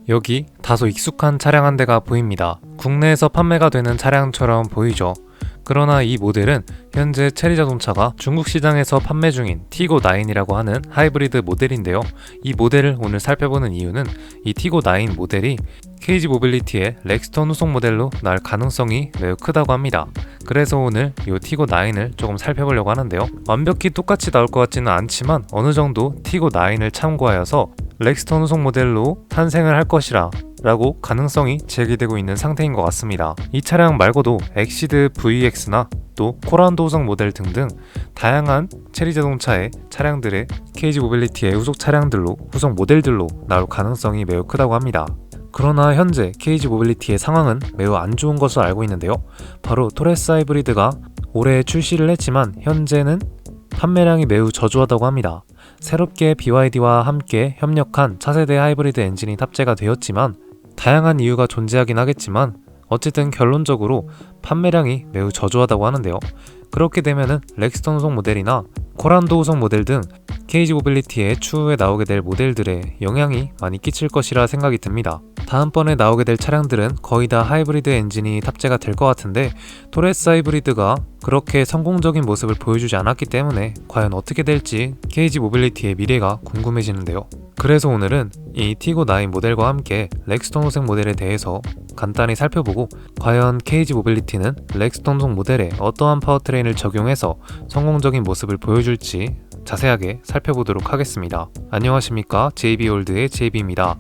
여기 다소 익숙한 차량 한 대가 보입니다. 국내에서 판매가 되는 차량처럼 보이죠. 그러나 이 모델은 현재 체리자동차가 중국 시장에서 판매 중인 티고9이라고 하는 하이브리드 모델인데요. 이 모델을 오늘 살펴보는 이유는 이 티고9 모델이 KG 모빌리티의 렉스턴 후속 모델로 나올 가능성이 매우 크다고 합니다. 그래서 오늘 이 티고9을 조금 살펴보려고 하는데요. 완벽히 똑같이 나올 것 같지는 않지만 어느 정도 티고9을 참고하여서 렉스턴 후속 모델로 탄생을 할 것이라 라고 가능성이 제기되고 있는 상태인 것 같습니다. 이 차량 말고도 엑시드 VX나 또 코란도 후속 모델 등등 다양한 체리자동차의 차량들의 KG 모빌리티의 후속 차량들로 후속 모델들로 나올 가능성이 매우 크다고 합니다. 그러나 현재 KG 모빌리티의 상황은 매우 안 좋은 것으로 알고 있는데요. 바로 토레스 하이브리드가 올해 출시를 했지만 현재는 판매량이 매우 저조하다고 합니다. 새롭게 BYD와 함께 협력한 차세대 하이브리드 엔진이 탑재가 되었지만 다양한 이유가 존재하긴 하겠지만 어쨌든 결론적으로 판매량이 매우 저조하다고 하는데요. 그렇게 되면은 렉스턴 후속 모델이나 코란도 후속 모델 등 KG 모빌리티의 추후에 나오게 될 모델들에 영향이 많이 끼칠 것이라 생각이 듭니다. 다음번에 나오게 될 차량들은 거의 다 하이브리드 엔진이 탑재가 될 것 같은데 토레스 하이브리드가 그렇게 성공적인 모습을 보여주지 않았기 때문에 과연 어떻게 될지 KG 모빌리티의 미래가 궁금해지는데요. 그래서 오늘은 이 티고9 모델과 함께 렉스턴 후속 모델에 대해서 간단히 살펴보고 과연 KG 모빌리티는 렉스턴 후속 모델에 어떠한 파워트레인을 적용해서 성공적인 모습을 보여줄지 자세하게 살펴보도록 하겠습니다. 안녕하십니까, JB월드의 JB입니다.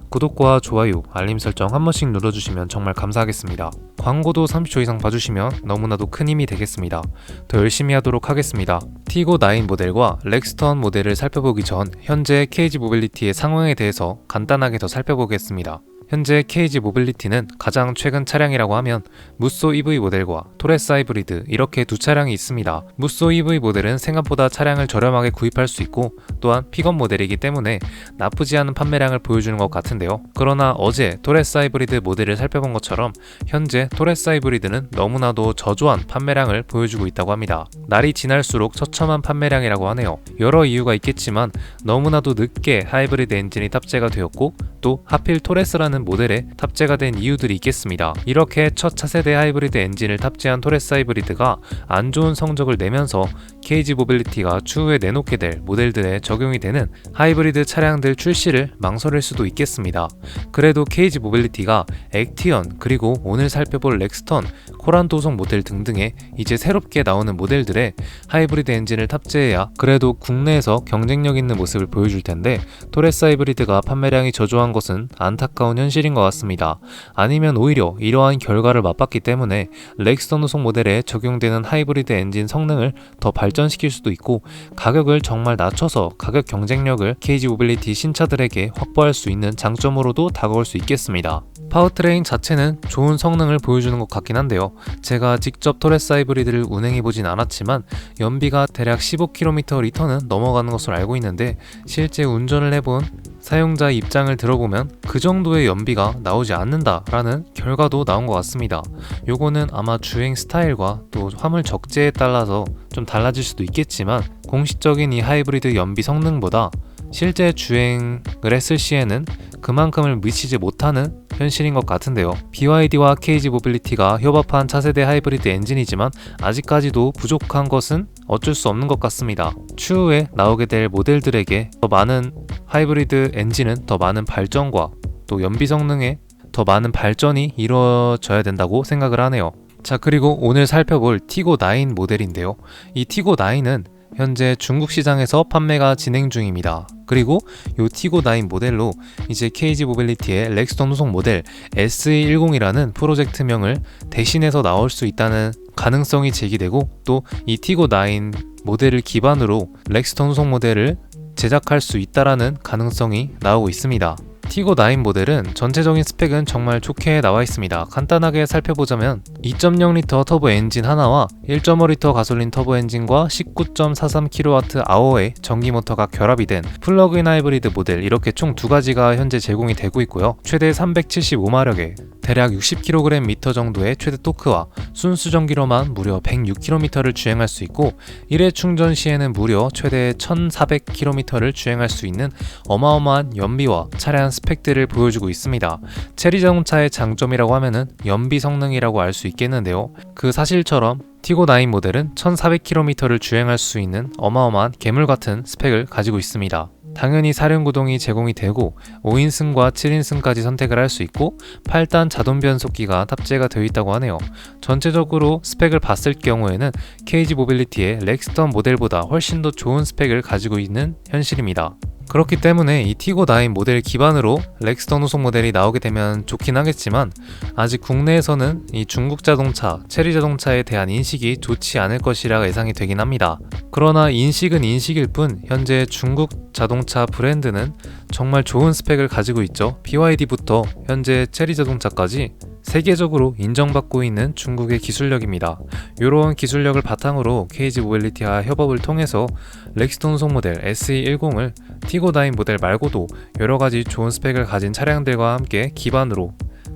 구독과 좋아요, 알림 설정 한 번씩 눌러주시면 정말 감사하겠습니다. 광고도 30초 이상 봐주시면 너무나도 큰 힘이 되겠습니다. 더 열심히 하도록 하겠습니다. 티고9 모델과 렉스턴 모델을 살펴보기 전 현재 KG 모빌리티의 상황에 대해서 간단하게 더 살펴보겠습니다. 현재 KG 모빌리티는 가장 최근 차량이라고 하면 무쏘 EV 모델과 토레스 하이브리드 이렇게 두 차량이 있습니다. 무쏘 EV 모델은 생각보다 차량을 저렴하게 구입할 수 있고 또한 픽업 모델이기 때문에 나쁘지 않은 판매량을 보여주는 것 같은데요. 그러나 어제 토레스 하이브리드 모델을 살펴본 것처럼 현재 토레스 하이브리드는 너무나도 저조한 판매량을 보여주고 있다고 합니다. 날이 지날수록 처참한 판매량이라고 하네요. 여러 이유가 있겠지만 너무나도 늦게 하이브리드 엔진이 탑재가 되었고 또 하필 토레스라는 모델에 탑재가 된 이유들이 있겠습니다. 이렇게 첫 차세대 하이브리드 엔진을 탑재한 토레스 하이브리드가 안 좋은 성적을 내면서 KG 모빌리티가 추후에 내놓게 될 모델들에 적용이 되는 하이브리드 차량들 출시를 망설일 수도 있겠습니다. 그래도 KG 모빌리티가 액티언 그리고 오늘 살펴볼 렉스턴, 코란도 후속 모델 등등의 이제 새롭게 나오는 모델들의 하이브리드 엔진을 탑재해야 그래도 국내에서 경쟁력 있는 모습을 보여줄 텐데 토레스 하이브리드가 판매량이 저조한 것은 안타까운 현실인 것 같습니다. 아니면 오히려 이러한 결과를 맛봤기 때문에 렉스턴 후속 모델에 적용되는 하이브리드 엔진 성능을 더 발전시킬 수도 있고 가격을 정말 낮춰서 가격 경쟁력을 KG 모빌리티 신차들에게 확보할 수 있는 장점으로도 다가올 수 있겠습니다. 파워트레인 자체는 좋은 성능을 보여주는 것 같긴 한데요. 제가 직접 토레스 하이브리드를 운행해보진 않았지만 연비가 대략 15km 리터는 넘어가는 것으로 알고 있는데 실제 운전을 해본 사용자 입장을 들어보면 그 정도의 연비가 나오지 않는다라는 결과도 나온 것 같습니다. 요거는 아마 주행 스타일과 또 화물 적재에 따라서 좀 달라질 수도 있겠지만 공식적인 이 하이브리드 연비 성능보다 실제 주행을 했을 시에는 그만큼을 미치지 못하는 현실인 것 같은데요. BYD와 KG 모빌리티가 협업한 차세대 하이브리드 엔진이지만 아직까지도 부족한 것은 어쩔 수 없는 것 같습니다. 추후에 나오게 될 모델들에게 더 많은 하이브리드 엔진은 더 많은 발전과 또 연비 성능에 더 많은 발전이 이루어져야 된다고 생각을 하네요. 자, 그리고 오늘 살펴볼 티고9 모델인데요. 이 티고9은 현재 중국 시장에서 판매가 진행 중입니다. 그리고 이 티고9 모델로 이제 KG 모빌리티의 렉스턴 후속 모델 SE10이라는 프로젝트명을 대신해서 나올 수 있다는 가능성이 제기되고 또 이 티고9 모델을 기반으로 렉스턴 후속 모델을 제작할 수 있다라는 가능성이 나오고 있습니다. 티고9 모델은 전체적인 스펙은 정말 좋게 나와 있습니다. 간단하게 살펴보자면 2.0L 터보 엔진 하나와 1.5L 가솔린 터보 엔진과 19.43kWh의 전기 모터가 결합이 된 플러그인 하이브리드 모델 이렇게 총 두 가지가 현재 제공이 되고 있고요. 최대 375마력의 대략 60kg/m 정도의 최대 토크와 순수 전기로만 무려 106km를 주행할 수 있고 1회 충전 시에는 무려 최대 1400km를 주행할 수 있는 어마어마한 연비와 차량 스펙들을 보여주고 있습니다. 체리 자동차의 장점이라고 하면은 연비 성능이라고 알 수 있겠는데요. 그 사실처럼 티고9 모델은 1400km를 주행할 수 있는 어마어마한 괴물 같은 스펙을 가지고 있습니다. 당연히 사륜구동이 제공이 되고 5인승과 7인승까지 선택을 할 수 있고 8단 자동 변속기가 탑재가 되어 있다고 하네요. 전체적으로 스펙을 봤을 경우에는 KG 모빌리티의 렉스턴 모델보다 훨씬 더 좋은 스펙을 가지고 있는 현실입니다. 그렇기 때문에 이 티고9 모델 기반으로 렉스턴 후속 모델이 나오게 되면 좋긴 하겠지만 아직 국내에서는 이 중국 자동차, 체리 자동차에 대한 인식이 좋지 않을 것이라 예상이 되긴 합니다. 그러나 인식은 인식일 뿐 현재 중국 자동차 브랜드는 정말 좋은 스펙을 가지고 있죠. BYD부터 현재 체리 자동차까지 세계적으로 인정받고 있는 중국의 기술력입니다. 이런 기술력을 바탕으로 KG 모빌리티와 협업을 통해서 렉스턴 후속 모델 SE10을 티고9 모델 말고도 여러가지 좋은 스펙을 가진 차량들과 함께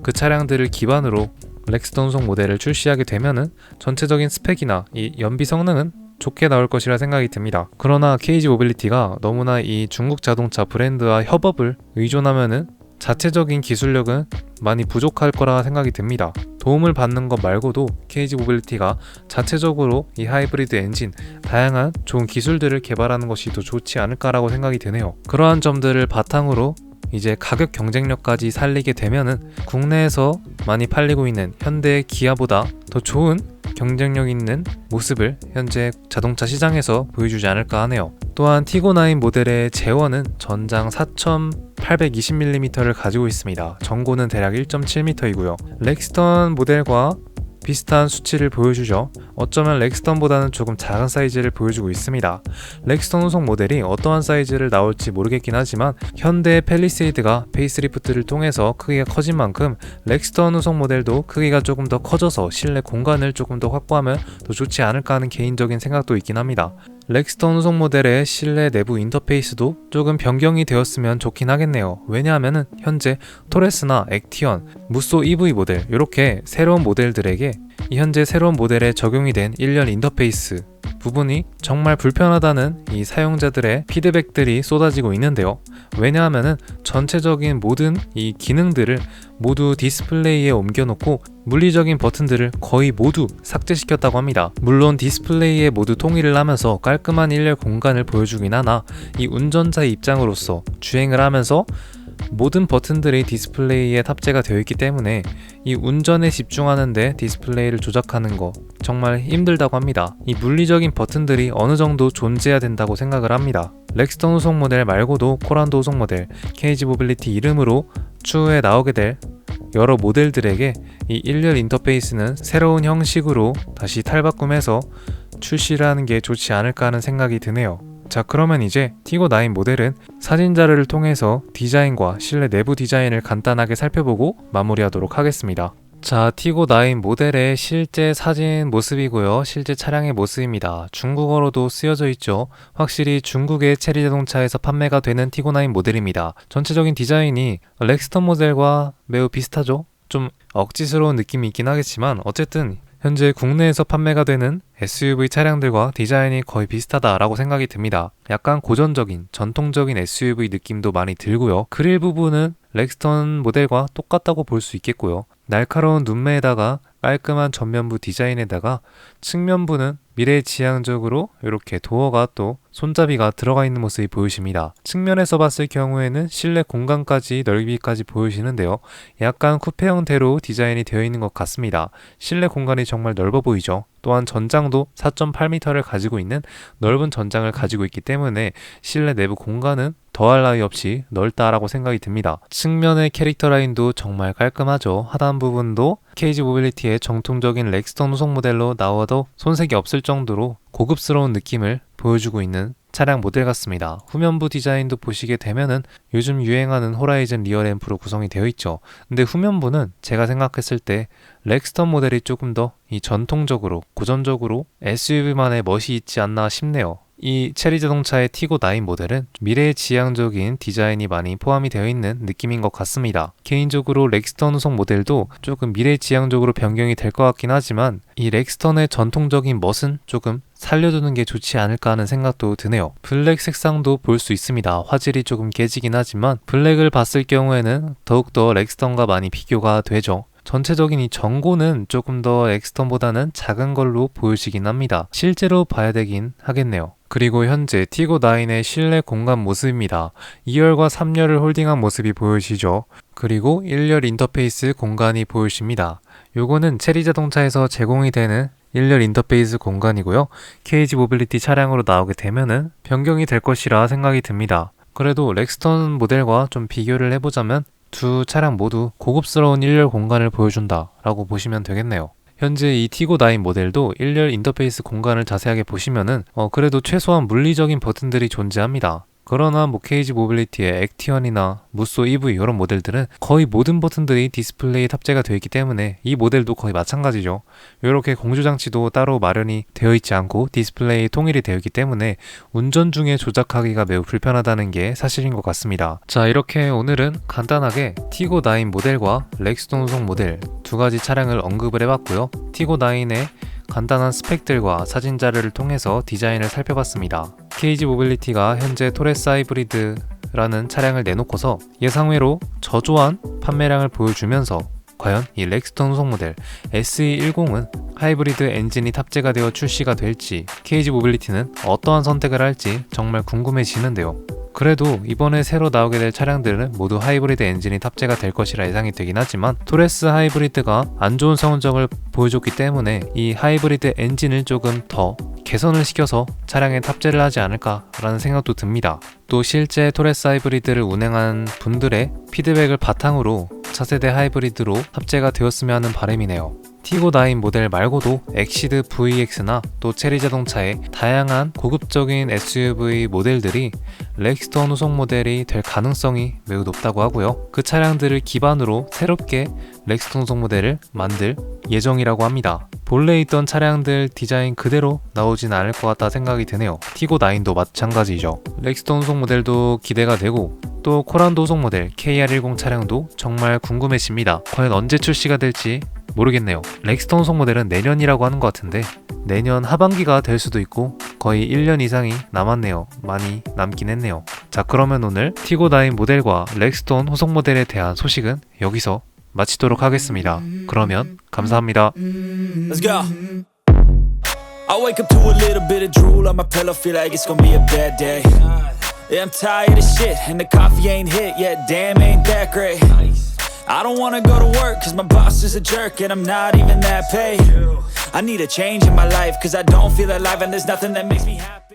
그 차량들을 기반으로 렉스턴 후속 모델을 출시하게 되면은 전체적인 스펙이나 이 연비 성능은 좋게 나올 것이라 생각이 듭니다. 그러나 KG 모빌리티가 너무나 이 중국 자동차 브랜드와 협업을 의존하면은 자체적인 기술력은 많이 부족할 거라 생각이 듭니다. 도움을 받는 것 말고도 KG 모빌리티가 자체적으로 이 하이브리드 엔진, 다양한 좋은 기술들을 개발하는 것이 더 좋지 않을까라고 생각이 드네요. 그러한 점들을 바탕으로 이제 가격 경쟁력까지 살리게 되면은 국내에서 많이 팔리고 있는 현대 기아보다 더 좋은 경쟁력 있는 모습을 현재 자동차 시장에서 보여주지 않을까 하네요. 또한 티고9 모델의 제원은 전장 4820mm를 가지고 있습니다. 전고는 대략 1.7m이고요. 렉스턴 모델과 비슷한 수치를 보여주죠. 어쩌면 렉스턴보다는 조금 작은 사이즈를 보여주고 있습니다. 렉스턴 후속 모델이 어떠한 사이즈를 나올지 모르겠긴 하지만 현대 팰리세이드가 페이스리프트를 통해서 크기가 커진 만큼 렉스턴 후속 모델도 크기가 조금 더 커져서 실내 공간을 조금 더 확보하면 더 좋지 않을까 하는 개인적인 생각도 있긴 합니다. 렉스턴 후속 모델의 실내 내부 인터페이스도 조금 변경이 되었으면 좋긴 하겠네요. 왜냐하면 현재 토레스나 액티언, 무쏘 EV 모델 이렇게 새로운 모델들에게 이 현재 새로운 모델에 적용이 된 1열 인터페이스 부분이 정말 불편하다는 이 사용자들의 피드백들이 쏟아지고 있는데요. 왜냐하면 전체적인 모든 이 기능들을 모두 디스플레이에 옮겨놓고 물리적인 버튼들을 거의 모두 삭제시켰다고 합니다. 물론 디스플레이에 모두 통일을 하면서 깔끔한 1열 공간을 보여주긴 하나 이 운전자의 입장으로서 주행을 하면서 모든 버튼들이 디스플레이에 탑재가 되어 있기 때문에 이 운전에 집중하는데 디스플레이를 조작하는 거 정말 힘들다고 합니다. 이 물리적인 버튼들이 어느 정도 존재해야 된다고 생각을 합니다. 렉스턴 후속 모델 말고도 코란도 후속 모델, KG 모빌리티 이름으로 추후에 나오게 될 여러 모델들에게 이 1열 인터페이스는 새로운 형식으로 다시 탈바꿈해서 출시를 하는 게 좋지 않을까 하는 생각이 드네요. 자, 그러면 이제 티고9 모델은 사진 자료를 통해서 디자인과 실내 내부 디자인을 간단하게 살펴보고 마무리하도록 하겠습니다. 자, 티고9 모델의 실제 사진 모습이고요. 실제 차량의 모습입니다. 중국어로도 쓰여져 있죠. 확실히 중국의 체리 자동차에서 판매가 되는 티고9 모델입니다. 전체적인 디자인이 렉스턴 모델과 매우 비슷하죠. 좀 억지스러운 느낌이 있긴 하겠지만 어쨌든 현재 국내에서 판매가 되는 SUV 차량들과 디자인이 거의 비슷하다라고 생각이 듭니다. 약간 고전적인, 전통적인 SUV 느낌도 많이 들고요. 그릴 부분은 렉스턴 모델과 똑같다고 볼 수 있겠고요. 날카로운 눈매에다가 깔끔한 전면부 디자인에다가 측면부는 미래지향적으로 이렇게 도어가 또 손잡이가 들어가 있는 모습이 보이십니다. 측면에서 봤을 경우에는 실내 공간까지 넓이까지 보이시는데요. 약간 쿠페 형태로 디자인이 되어 있는 것 같습니다. 실내 공간이 정말 넓어 보이죠. 또한 전장도 4.8m를 가지고 있는 넓은 전장을 가지고 있기 때문에 실내 내부 공간은 더할 나위 없이 넓다라고 생각이 듭니다. 측면의 캐릭터 라인도 정말 깔끔하죠. 하단 부분도 KG 모빌리티의 정통적인 렉스턴 후속 모델로 나와도 손색이 없을 정도로 고급스러운 느낌을 보여주고 있는 차량 모델 같습니다. 후면부 디자인도 보시게 되면은 요즘 유행하는 호라이즌 리어 램프로 구성이 되어 있죠. 근데 후면부는 제가 생각했을 때 렉스턴 모델이 조금 더 이 전통적으로 고전적으로 SUV만의 멋이 있지 않나 싶네요. 이 체리 자동차의 티고 9 모델은 미래지향적인 디자인이 많이 포함이 되어 있는 느낌인 것 같습니다. 개인적으로 렉스턴 후속 모델도 조금 미래지향적으로 변경이 될 것 같긴 하지만 이 렉스턴의 전통적인 멋은 조금 살려두는 게 좋지 않을까 하는 생각도 드네요. 블랙 색상도 볼 수 있습니다. 화질이 조금 깨지긴 하지만 블랙을 봤을 경우에는 더욱더 렉스턴과 많이 비교가 되죠. 전체적인 이 전고는 조금 더 렉스턴보다는 작은 걸로 보여지긴 합니다. 실제로 봐야 되긴 하겠네요. 그리고 현재 티고 9의 실내 공간 모습입니다. 2열과 3열을 홀딩한 모습이 보여지죠. 그리고 1열 인터페이스 공간이 보여집니다. 요거는 체리 자동차에서 제공이 되는 1열 인터페이스 공간이고요. KG 모빌리티 차량으로 나오게 되면은 변경이 될 것이라 생각이 듭니다. 그래도 렉스턴 모델과 좀 비교를 해보자면 두 차량 모두 고급스러운 1열 공간을 보여준다 라고 보시면 되겠네요. 현재 이 티고 9 모델도 1열 인터페이스 공간을 자세하게 보시면은 그래도 최소한 물리적인 버튼들이 존재합니다. 그러나 KG 모빌리티의 액티언이나 무쏘 EV 이런 모델들은 거의 모든 버튼들이 디스플레이에 탑재가 되어 있기 때문에 이 모델도 거의 마찬가지죠. 이렇게 공조장치도 따로 마련이 되어 있지 않고 디스플레이 통일이 되어 있기 때문에 운전 중에 조작하기가 매우 불편하다는 게 사실인 것 같습니다. 자, 이렇게 오늘은 간단하게 티고 9 모델과 렉스턴 후속 모델 두 가지 차량을 언급을 해봤고요. 티고 9의 간단한 스펙들과 사진 자료를 통해서 디자인을 살펴봤습니다. KG 모빌리티가 현재 토레스 하이브리드라는 차량을 내놓고서 예상외로 저조한 판매량을 보여주면서 과연 이 렉스턴 후속 모델 SE10은 하이브리드 엔진이 탑재가 되어 출시가 될지 KG 모빌리티는 어떠한 선택을 할지 정말 궁금해지는데요. 그래도 이번에 새로 나오게 될 차량들은 모두 하이브리드 엔진이 탑재가 될 것이라 예상이 되긴 하지만 토레스 하이브리드가 안 좋은 성적을 보여줬기 때문에 이 하이브리드 엔진을 조금 더 개선을 시켜서 차량에 탑재를 하지 않을까라는 생각도 듭니다. 또 실제 토레스 하이브리드를 운행한 분들의 피드백을 바탕으로 차세대 하이브리드로 탑재가 되었으면 하는 바람이네요. 티고 9 모델 말고도 엑시드 VX나 또 체리 자동차의 다양한 고급적인 SUV 모델들이 렉스턴 후속 모델이 될 가능성이 매우 높다고 하고요. 그 차량들을 기반으로 새롭게 렉스턴 후속 모델을 만들 예정이라고 합니다. 본래 있던 차량들 디자인 그대로 나오진 않을 것 같다 생각이 드네요. 티고 9도 마찬가지죠. 렉스턴 후속 모델도 기대가 되고 또 코란도 후속 모델 KR10 차량도 정말 궁금해집니다. 과연 언제 출시가 될지 모르겠네요. 렉스턴 후속 모델은 내년이라고 하는 것 같은데 내년 하반기가 될 수도 있고 거의 1년 이상이 남았네요. 많이 남긴 했네요. 자, 그러면 오늘 티고 9 모델과 렉스턴 후속 모델에 대한 소식은 여기서 마치도록 하겠습니다. 그러면 감사합니다. Let's go. I wake up to a little bit of drool on my pillow, feel like it's gonna be a bad day. Yeah, I'm tired of shit, and the coffee ain't hit yet, damn ain't that great. I don't wanna go to work, cause my boss is a jerk, and I'm not even that paid. I need a change in my life, cause I don't feel alive, and there's nothing that makes me happy.